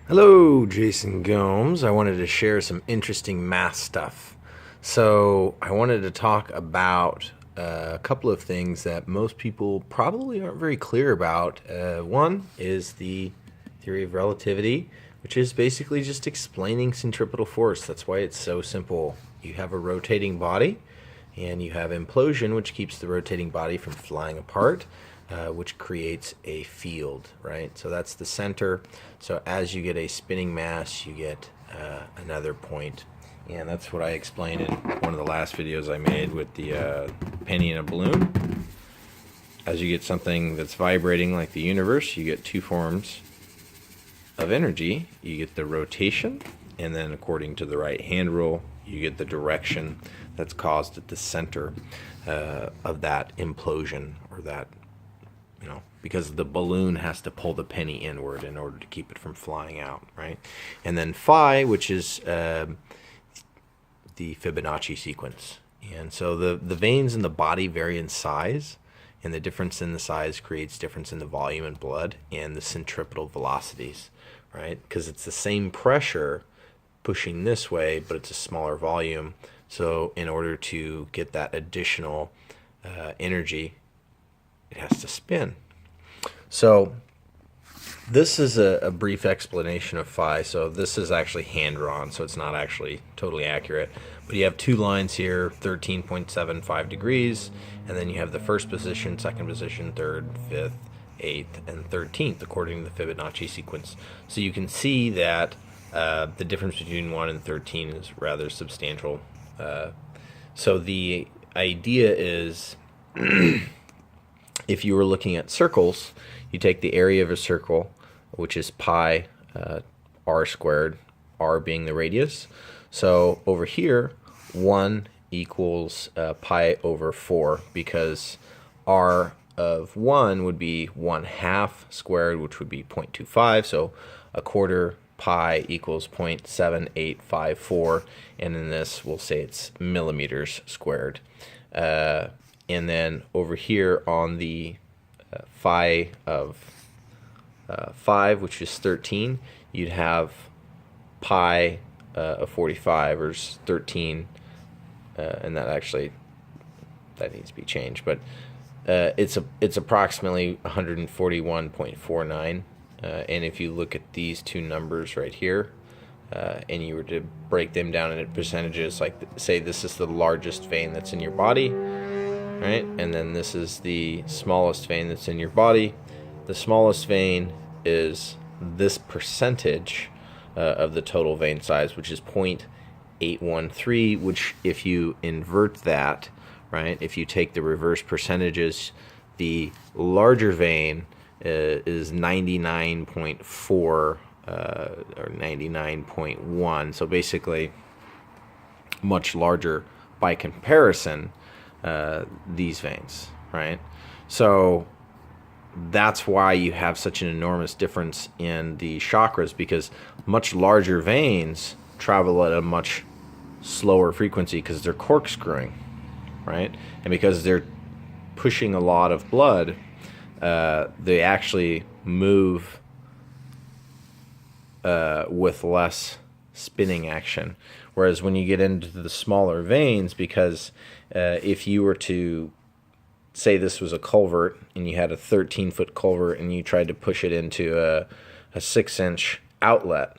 Hello, Jason Gomes. I wanted to share some interesting math stuff. So, I wanted to talk about a couple of things that most people probably aren't very clear about. One is the theory of relativity, which is basically just explaining centripetal force. That's why it's so simple. You have a rotating body, and you have implosion, which keeps the rotating body from flying apart, which creates a field, right? So that's the center. So as you get a spinning mass, you get another point. And that's what I explained in one of the last videos I made with the penny in a balloon. As you get something that's vibrating like the universe, you get two forms of energy. You get the rotation, and then according to the right hand rule, you get the direction that's caused at the center of that implosion, or that, because the balloon has to pull the penny inward in order to keep it from flying out, right? And then phi, which is the Fibonacci sequence. And so the veins in the body vary in size, and the difference in the size creates difference in the volume and blood and the centripetal velocities, right? Because it's the same pressure pushing this way, but it's a smaller volume. So in order to get that additional energy, it has to spin. So this is a brief explanation of phi. So this is actually hand-drawn, so it's not actually totally accurate. But you have two lines here, 13.75 degrees, and then you have the first position, second position, third, fifth, eighth, and 13th, according to the Fibonacci sequence. So you can see that the difference between 1 and 13 is rather substantial. So the idea is, if you were looking at circles, you take the area of a circle, which is pi r squared, r being the radius. So over here, 1 equals pi over 4, because r of 1 would be 1/2 squared, which would be 0.25. So a quarter pi equals 0.7854, and in this we'll say it's millimeters squared. And then over here on the phi of 5, which is 13, you'd have pi of 45, or 13, and that needs to be changed, but it's approximately 141.49. And if you look at these two numbers right here, and you were to break them down into percentages, like say this is the largest vein that's in your body, right? And then this is the smallest vein that's in your body. The smallest vein is this percentage of the total vein size, which is 0.813, which if you invert that, right, if you take the reverse percentages, the larger vein is 99.4 or 99.1. So basically much larger by comparison, these veins, right? So that's why you have such an enormous difference in the chakras, because much larger veins travel at a much slower frequency because they're corkscrewing, right? And because they're pushing a lot of blood, they actually move with less spinning action. Whereas when you get into the smaller veins, because if you were to say this was a culvert and you had a 13-foot culvert and you tried to push it into a 6-inch outlet,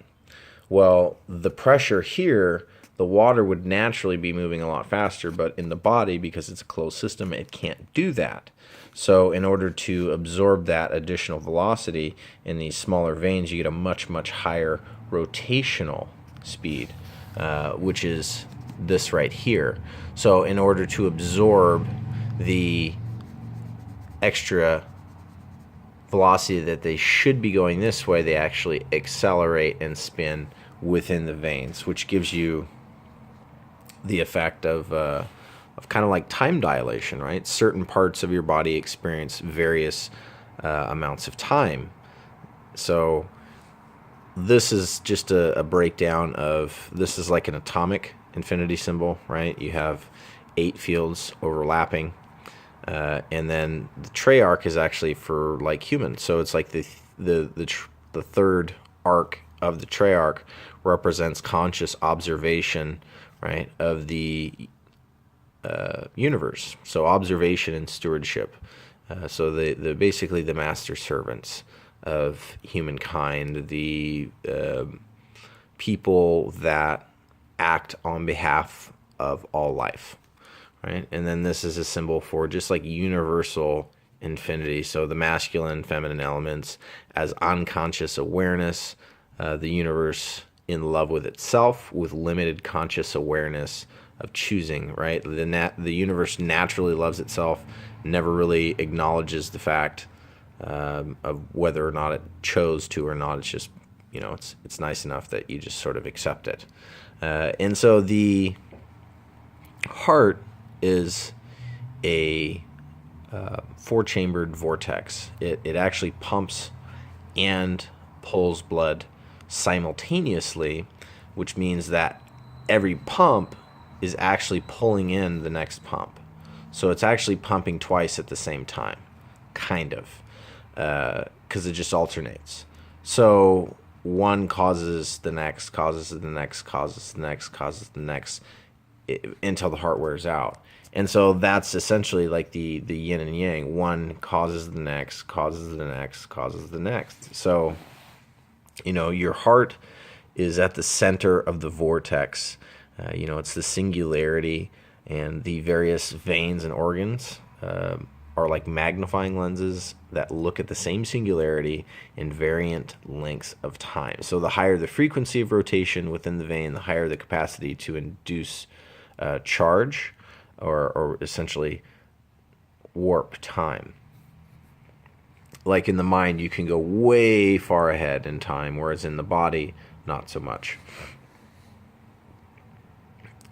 well, the pressure here, the water would naturally be moving a lot faster, but in the body, because it's a closed system, it can't do that. So in order to absorb that additional velocity in these smaller veins, you get a much, much higher rotational speed, which is this right here. So in order to absorb the extra velocity that they should be going this way, they actually accelerate and spin within the veins, which gives you the effect of kind of like time dilation, right? Certain parts of your body experience various amounts of time. So this is just a breakdown of, this is like an atomic infinity symbol, right? You have 8 fields overlapping, and then the treyarch is actually for like humans. So it's like the third arc of the Treyarch represents conscious observation, right, of the universe. So observation and stewardship. So the basically the master servants of humankind, the people that act on behalf of all life, right? And then this is a symbol for just like universal infinity. So the masculine, feminine elements as unconscious awareness, the universe in love with itself with limited conscious awareness of choosing, right? The universe naturally loves itself, never really acknowledges the fact of whether or not it chose to or not. It's just, you know, it's nice enough that you just sort of accept it. And so the heart is a four-chambered vortex. It actually pumps and pulls blood simultaneously, which means that every pump is actually pulling in the next pump. So it's actually pumping twice at the same time, kind of, because it just alternates. So one causes the next, causes the next, causes the next, causes the next, until the heart wears out. And so that's essentially like the yin and yang. One causes the next, causes the next, causes the next. So, you know, your heart is at the center of the vortex. You know, it's the singularity, and the various veins and organs are like magnifying lenses that look at the same singularity in variant lengths of time. So the higher the frequency of rotation within the vein, the higher the capacity to induce charge, or essentially warp time. Like in the mind, you can go way far ahead in time, whereas in the body, not so much.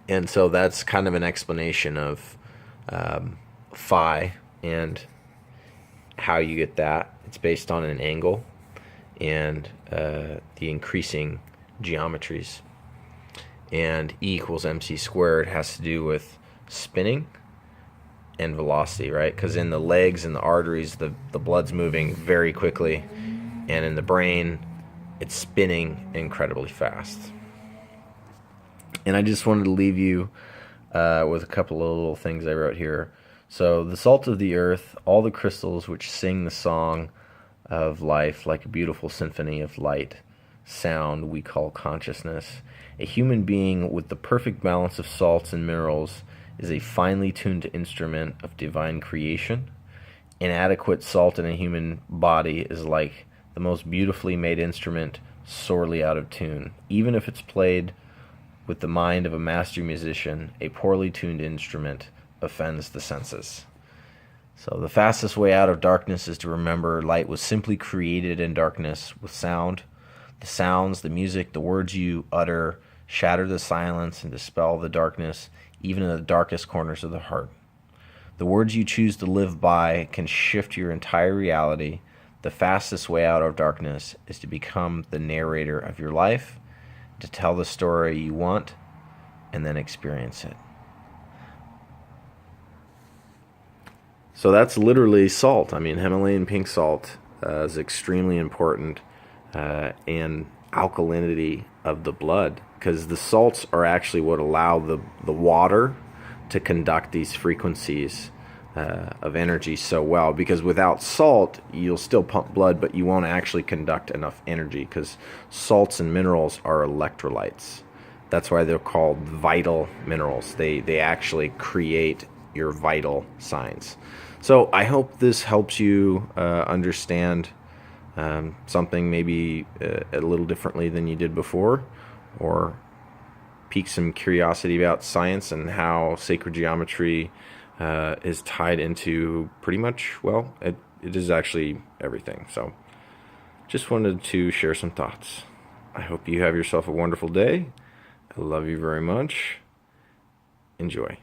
And so that's kind of an explanation of phi and how you get that. It's based on an angle and the increasing geometries. And E equals mc squared has to do with spinning and velocity, right? Because in the legs and the arteries, the blood's moving very quickly, and in the brain, it's spinning incredibly fast. And I just wanted to leave you with a couple of little things I wrote here. So the salt of the earth, all the crystals which sing the song of life like a beautiful symphony of light, sound we call consciousness. A human being with the perfect balance of salts and minerals is a finely tuned instrument of divine creation. Inadequate salt in a human body is like the most beautifully made instrument sorely out of tune. Even if it's played with the mind of a master musician, a poorly tuned instrument offends the senses. So the fastest way out of darkness is to remember light was simply created in darkness with sound. The sounds, the music, the words you utter shatter the silence and dispel the darkness, even in the darkest corners of the heart. The words you choose to live by can shift your entire reality. The fastest way out of darkness is to become the narrator of your life, to tell the story you want, and then experience it. So that's literally salt. I mean, Himalayan pink salt is extremely important, and alkalinity of the blood, because the salts are actually what allow the water to conduct these frequencies of energy so well. Because without salt, you'll still pump blood, but you won't actually conduct enough energy, because salts and minerals are electrolytes. That's why they're called vital minerals. They actually create your vital signs. So I hope this helps you understand something maybe a little differently than you did before, or pique some curiosity about science and how sacred geometry is tied into pretty much, well, it is actually everything. So just wanted to share some thoughts. I hope you have yourself a wonderful day. I love you very much. Enjoy.